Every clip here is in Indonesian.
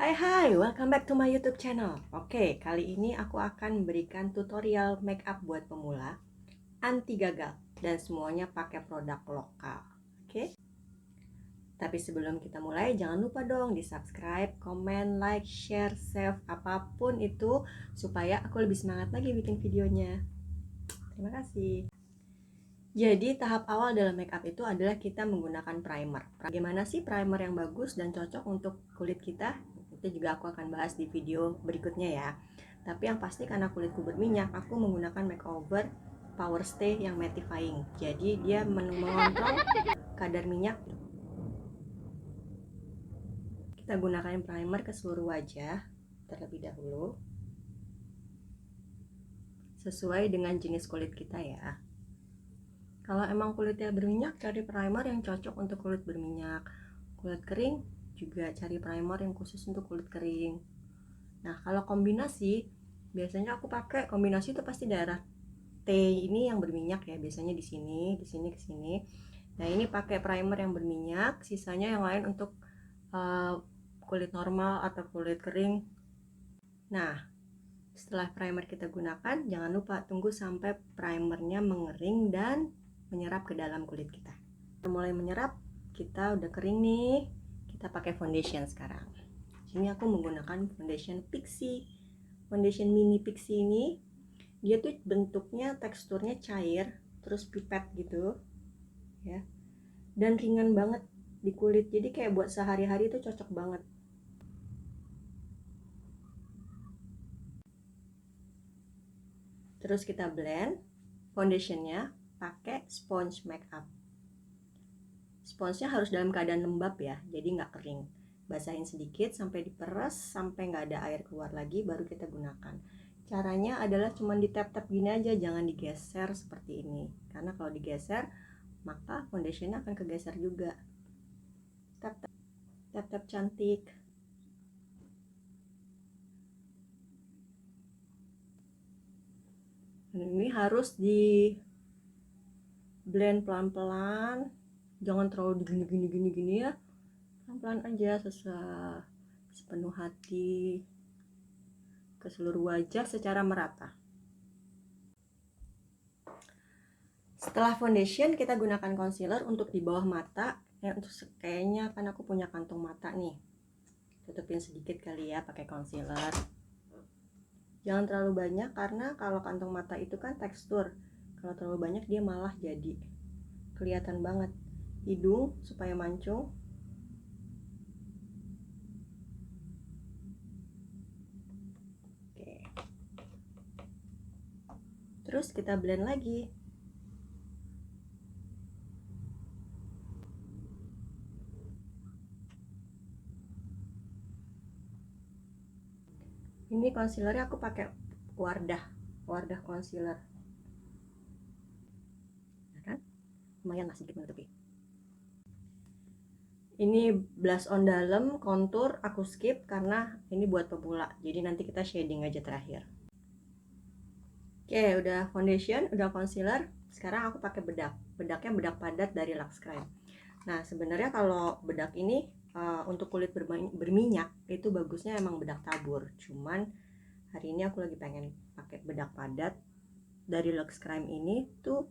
Hai, welcome back to my YouTube channel. Oke, kali ini aku akan memberikan tutorial makeup buat pemula, anti gagal, dan semuanya pakai produk lokal. Oke? Tapi sebelum kita mulai, jangan lupa dong di subscribe, komen, like, share, save, apapun itu, supaya aku lebih semangat lagi bikin videonya. Terima kasih. Jadi tahap awal dalam makeup itu adalah kita menggunakan primer. Bagaimana sih primer yang bagus dan cocok untuk kulit kita? Itu juga aku akan bahas di video berikutnya ya. Tapi yang pasti karena kulitku berminyak, aku menggunakan makeover Power Stay yang mattifying. Jadi dia mengontrol kadar minyak. Kita gunakan primer ke seluruh wajah terlebih dahulu, sesuai dengan jenis kulit kita ya. Kalau emang kulitnya berminyak, cari primer yang cocok untuk kulit berminyak. Kulit kering juga cari primer yang khusus untuk kulit kering. Nah, kalau kombinasi, biasanya aku pakai kombinasi itu pasti daerah T ini yang berminyak ya, biasanya di sini, ke sini. Nah, ini pakai primer yang berminyak, sisanya yang lain untuk kulit normal atau kulit kering. Nah, setelah primer kita gunakan, jangan lupa tunggu sampai primernya mengering dan menyerap ke dalam kulit kita. Mulai menyerap, kita udah kering nih, kita pakai foundation sekarang. Sini aku menggunakan foundation Pixi. Foundation mini Pixi ini dia tuh bentuknya, teksturnya cair, terus pipet gitu ya, dan ringan banget di kulit, jadi kayak buat sehari-hari itu cocok banget. Terus kita blend foundationnya pakai sponge makeup. Sponsnya harus dalam keadaan lembab ya, jadi nggak kering. Basahin sedikit sampai diperes, sampai nggak ada air keluar lagi, baru kita gunakan. Caranya adalah cuma di tap-tap gini aja, jangan digeser seperti ini. Karena kalau digeser, maka foundationnya akan kegeser juga. Tap-tap, tap-tap cantik. Ini harus di blend pelan-pelan, jangan terlalu gini ya, pelan-pelan aja, sepenuh hati, ke seluruh wajah secara merata. Setelah foundation, kita gunakan concealer untuk di bawah mata ya. Untuk kayaknya kan aku punya kantung mata nih, tutupin sedikit kali ya pakai concealer. Jangan terlalu banyak karena kalau kantung mata itu kan tekstur, kalau terlalu banyak dia malah jadi kelihatan banget. Hidung supaya mancung. Oke. Terus kita blend lagi. Ini concealernya aku pakai Wardah concealer ya kan, lumayan lah sedikit menutupi. Ini blush on dalam, contour aku skip karena ini buat pemula, jadi nanti kita shading aja terakhir. Oke, udah foundation, udah concealer, sekarang aku pakai bedaknya bedak padat dari Lux Creme. Nah, sebenarnya kalau bedak ini untuk kulit berminyak itu bagusnya emang bedak tabur, cuman hari ini aku lagi pengen pakai bedak padat dari Lux Creme. Ini tuh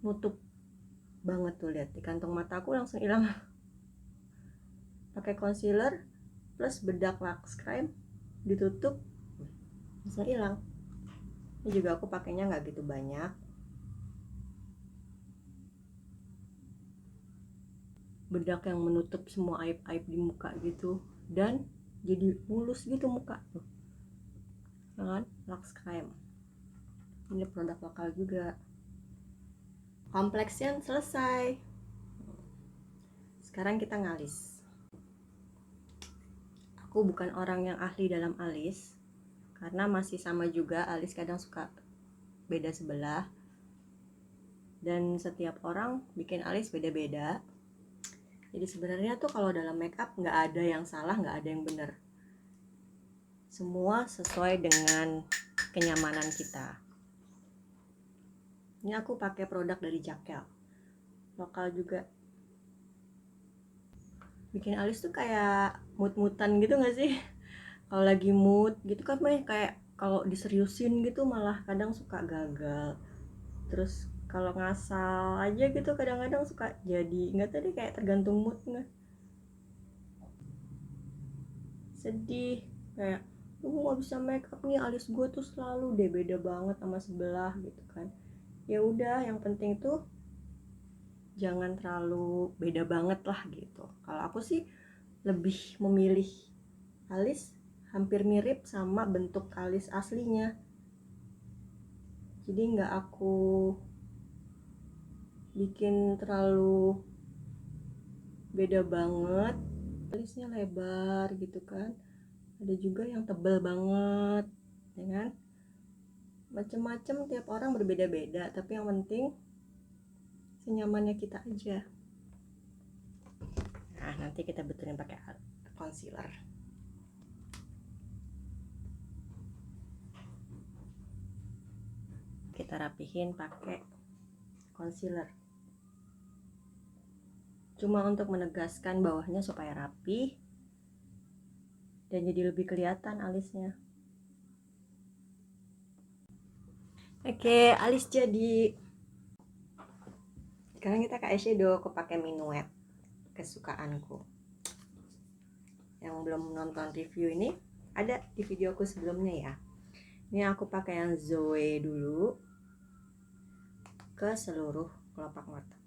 nutup banget tuh, lihat di kantong mataku langsung hilang. Pakai concealer plus bedak Lux Creme ditutup langsung hilang. Ini juga aku pakainya nggak gitu banyak, bedak yang menutup semua aib-aib di muka gitu, dan jadi mulus gitu muka tuh kan. Lux Creme ini produk lokal juga. Complexion selesai, sekarang kita ngalis. Aku bukan orang yang ahli dalam alis karena masih sama juga, alis kadang suka beda sebelah dan setiap orang bikin alis beda-beda. Jadi sebenarnya tuh kalau dalam makeup nggak ada yang salah, nggak ada yang benar, semua sesuai dengan kenyamanan kita. Ini aku pakai produk dari Jakel, lokal juga. bikin alis tuh kayak mut-mutan gitu gak sih? Kalau lagi mood gitu kan kayak kalau diseriusin gitu malah kadang suka gagal. Terus kalau ngasal aja gitu kadang-kadang suka jadi nggak, tadi kayak tergantung mood nggak, sedih kayak gue nggak bisa make up nih, alis gue tuh selalu deh beda banget sama sebelah gitu kan. Ya udah, yang penting tuh jangan terlalu beda banget lah gitu. Kalau aku sih lebih memilih alis hampir mirip sama bentuk alis aslinya, jadi nggak aku bikin terlalu beda banget. Alisnya lebar gitu kan, ada juga yang tebal banget, ya kan, macem-macem, tiap orang berbeda-beda, tapi yang penting senyamannya kita aja. Nah, nanti kita betulin pakai concealer. Kita rapihin pakai concealer, cuma untuk menegaskan bawahnya supaya rapi dan jadi lebih kelihatan alisnya. Oke, alis jadi. Sekarang kita ke eyeshadow. Aku pakai Minuet kesukaanku. Yang belum nonton review ini ada di videoku sebelumnya ya. Ini aku pakai yang Zoe dulu ke seluruh kelopak mata.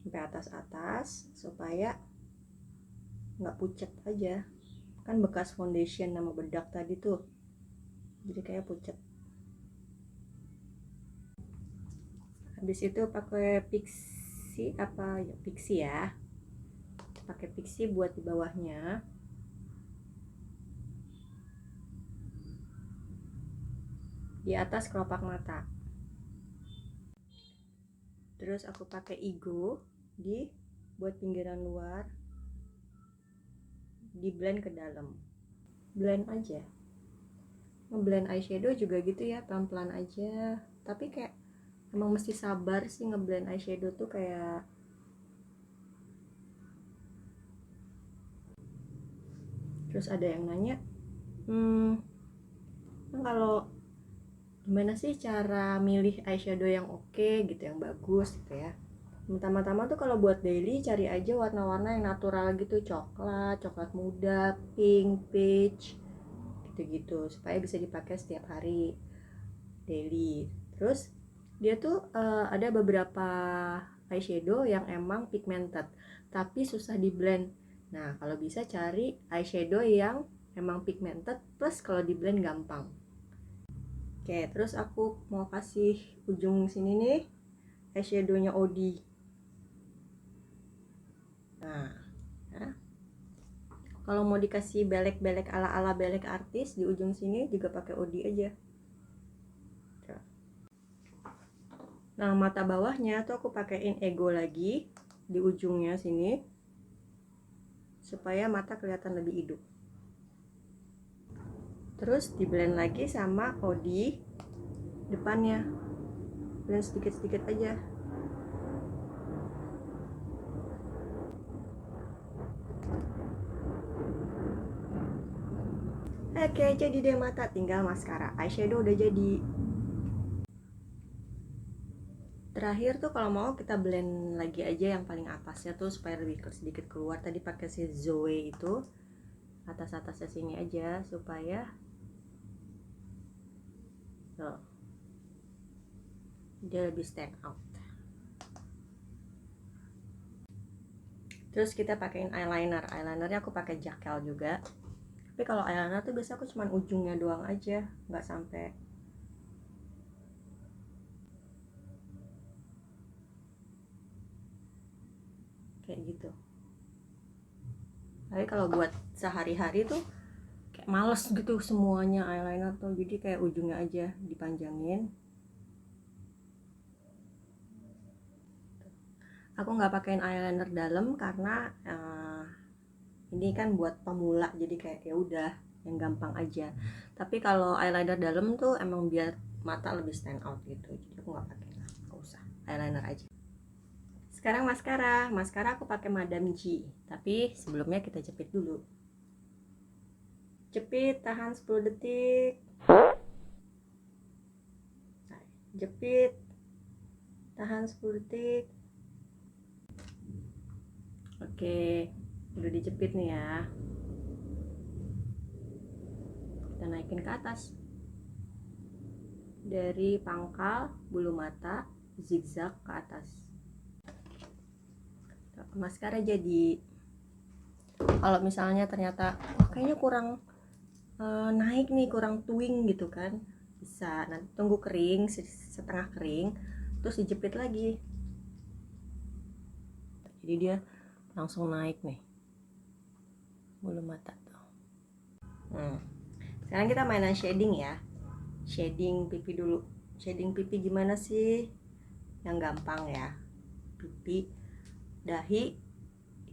Sampai atas-atas supaya nggak pucat aja. Kan bekas foundation sama bedak tadi tuh, jadi kayak pucat. Habis itu pakai pixie apa ya, pixie ya. Pakai pixie buat di bawahnya. Di atas kelopak mata. Terus aku pakai Igo di buat pinggiran luar. Di blend ke dalam. Blend aja. Ngeblend eyeshadow juga gitu ya, pelan-pelan aja. Tapi kayak emang mesti sabar sih ngeblend eyeshadow tuh, kayak terus ada yang nanya, kalau gimana sih cara milih eyeshadow yang oke gitu, yang bagus gitu ya. Pertama-tama tuh kalau buat daily cari aja warna-warna yang natural gitu, coklat, coklat muda, pink, peach gitu-gitu, supaya bisa dipakai setiap hari daily. Terus dia tuh ada beberapa eyeshadow yang emang pigmented tapi susah di blend. Nah, kalau bisa cari eyeshadow yang emang pigmented plus kalau di blend gampang. Oke, terus aku mau kasih ujung sini nih eyeshadownya Odi. Nah, ya. Kalau mau dikasih belek-belek ala-ala belek artis di ujung sini juga pakai Odi aja. Nah, mata bawahnya tuh aku pakein Ego lagi di ujungnya sini supaya mata kelihatan lebih hidup. Terus di blend lagi sama Odi depannya, blend sedikit-sedikit aja. Oke, jadi deh mata, tinggal maskara. Eyeshadow udah jadi. Terakhir tuh kalau mau kita blend lagi aja yang paling atasnya tuh supaya lebih sedikit keluar. Tadi pakai si Zoe itu atas-atasnya sini aja supaya tuh, dia lebih stand out. Terus kita pakein eyeliner. Eyelinernya aku pakai Jacquel juga. Tapi kalau eyeliner tuh biasa aku cuman ujungnya doang aja, nggak sampai kayak gitu. Tapi kalau buat sehari-hari tuh kayak males gitu semuanya eyeliner tuh, jadi kayak ujungnya aja dipanjangin. Aku nggak pakein eyeliner dalam karena ini kan buat pemula, jadi kayak ya udah yang gampang aja. Tapi kalau eyeliner dalam tuh emang biar mata lebih stand out gitu, jadi aku nggak pakai lah, nggak usah. eyeliner aja. Sekarang maskara aku pakai Madame G, tapi sebelumnya kita jepit dulu. Jepit, tahan 10 detik. Jepit, tahan 10 detik. Oke, udah dijepit nih ya. Kita naikin ke atas. Dari pangkal bulu mata zigzag ke atas. Maskara jadi. Kalau misalnya ternyata kayaknya kurang naik nih, kurang twing gitu kan, bisa nanti tunggu kering, setengah kering, terus dijepit lagi. Jadi dia langsung naik nih bulu mata tuh. Sekarang kita mainan shading ya. Shading pipi dulu. Shading pipi gimana sih? Yang gampang ya. Pipi, dahi,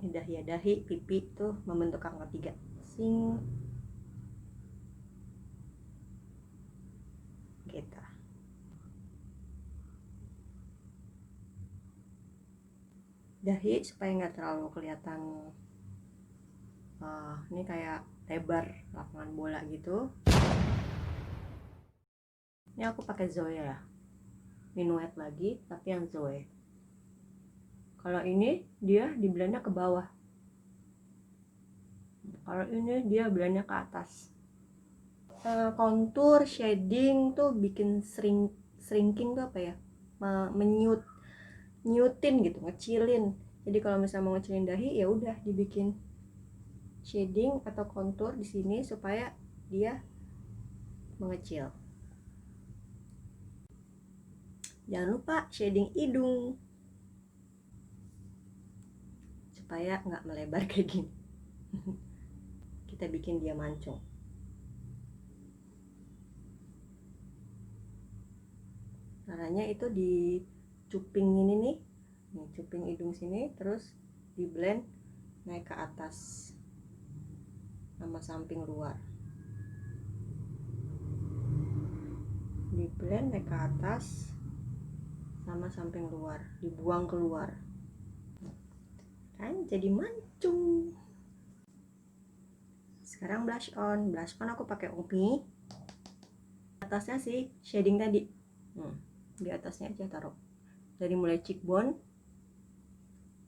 ini dahi ya, dahi, pipi tuh membentuk angka 3. Sing. Gitu. Dahi supaya nggak terlalu kelihatan ini kayak lebar lapangan bola gitu. Ini aku pakai Zoe ya, Minuet lagi tapi yang Zoe. Kalau ini dia di blendnya ke bawah, kalau ini dia blendnya ke atas. Kontur shading tuh bikin shrinking tuh apa ya, nyutin gitu, ngecilin. Jadi kalau misalnya mau ngecilin dahi ya udah dibikin shading atau kontur di sini supaya dia mengecil. Jangan lupa shading hidung supaya nggak melebar kayak gini. Kita bikin dia mancung. Caranya itu di cuping ini nih, cuping hidung sini, terus di blend naik ke atas sama samping luar. Di blend naik ke atas sama samping luar, dibuang keluar. Kan jadi mancung. Sekarang blush on. Blush on aku pakai Umi. Atasnya sih shading tadi. Di atasnya aja taruh. Dari mulai cheekbone,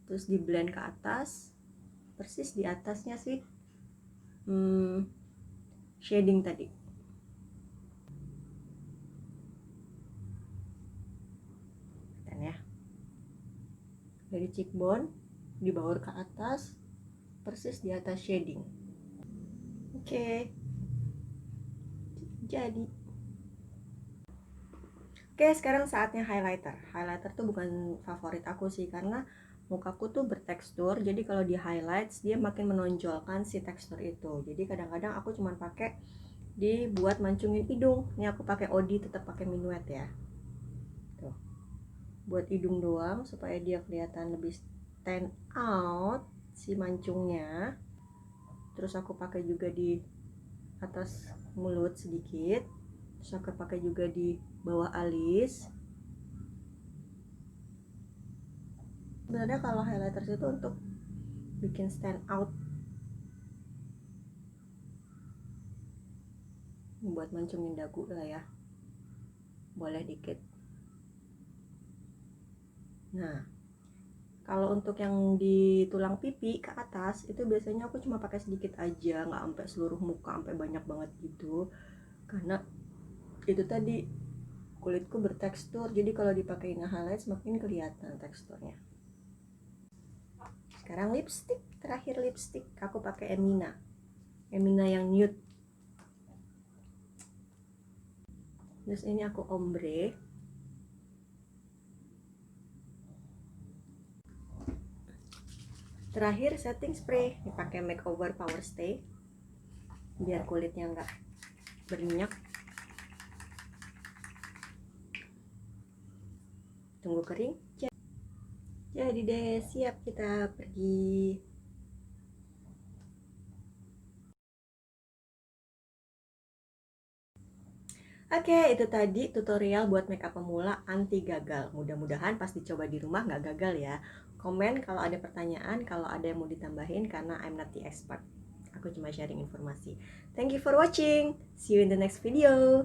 terus di blend ke atas, persis di atasnya sih shading tadi. Dan ya, dari cheekbone dibaur ke atas, persis di atas shading. Oke. Jadi. Oke, sekarang saatnya highlighter. Highlighter tuh bukan favorit aku sih, karena mukaku tuh bertekstur, jadi kalau di highlights dia makin menonjolkan si tekstur itu. Jadi kadang-kadang aku cuma pakai dibuat mancungin hidung. Ini aku pakai Odi, tetap pakai Minuet ya. Tuh. Buat hidung doang supaya dia kelihatan lebih stand out si mancungnya. Terus aku pakai juga di atas mulut sedikit. Terus aku pakai juga di bawah alis. Sebenarnya kalau highlighter itu untuk bikin stand out, buat mancungin dagu lah ya, boleh dikit. Nah, kalau untuk yang di tulang pipi ke atas itu biasanya aku cuma pakai sedikit aja, nggak sampai seluruh muka, sampai banyak banget gitu, karena itu tadi kulitku bertekstur, jadi kalau dipakai highlight semakin kelihatan teksturnya. Sekarang lipstick, terakhir lipstick aku pakai Emina yang nude. Terus ini aku ombre. Terakhir setting spray, dipakai makeover power stay biar kulitnya nggak berminyak. Tunggu kering. Jadi deh, siap kita pergi. Oke, itu tadi tutorial buat makeup pemula anti gagal. Mudah-mudahan pas dicoba di rumah nggak gagal ya. Komen kalau ada pertanyaan, kalau ada yang mau ditambahin karena I'm not the expert. Aku cuma sharing informasi. Thank you for watching. See you in the next video.